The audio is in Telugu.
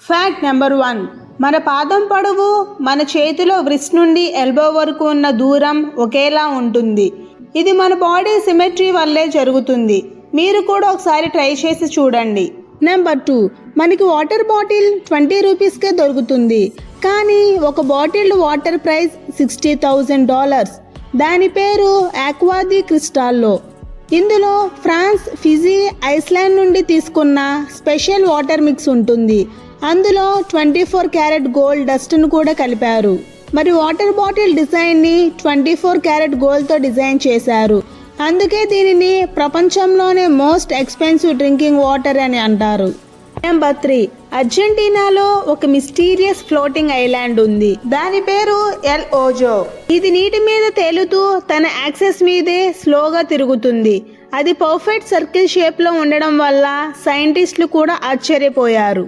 Fact number 1. మన పాదం పొడవు మన చేతిలో వ్రిస్ట్ నుండి ఎల్బో వరకు ఉన్న దూరం ఒకేలా ఉంటుంది. ఇది మన బాడీ సిమెట్రీ వల్లే జరుగుతుంది. మీరు కూడా ఒకసారి ట్రై చేసి చూడండి. నెంబర్ 2. మనకి వాటర్ బాటిల్ 20 రూపీస్కే దొరుకుతుంది. కానీ ఒక బాటిల్డ్ వాటర్ ప్రైస్ $60,000. దాని పేరు ఆక్వా ది క్రిస్టాల్లో. ఇందులో ఫ్రాన్స్, ఫిజీ, ఐస్లాండ్ నుండి తీసుకున్న స్పెషల్ వాటర్ మిక్స్ ఉంటుంది. అందులో 24 క్యారెట్ గోల్డ్ డస్ట్ను కూడా కలిపారు. మరి వాటర్ బాటిల్ డిజైన్ని 24 క్యారెట్ గోల్డ్తో డిజైన్ చేశారు. అందుకే దీనిని ప్రపంచంలోనే మోస్ట్ ఎక్స్పెన్సివ్ డ్రింకింగ్ వాటర్ అని అంటారు. నెంబర్ 3. అర్జెంటీనాలో ఒక మిస్టీరియస్ ఫ్లోటింగ్ ఐలాండ్ ఉంది. దాని పేరు ఎల్ ఓజో. ఇది నీటి మీద తేలుతూ తన యాక్సెస్ మీదే స్లోగా తిరుగుతుంది. అది పర్ఫెక్ట్ సర్కిల్ షేప్లో ఉండడం వల్ల సైంటిస్టులు కూడా ఆశ్చర్యపోయారు.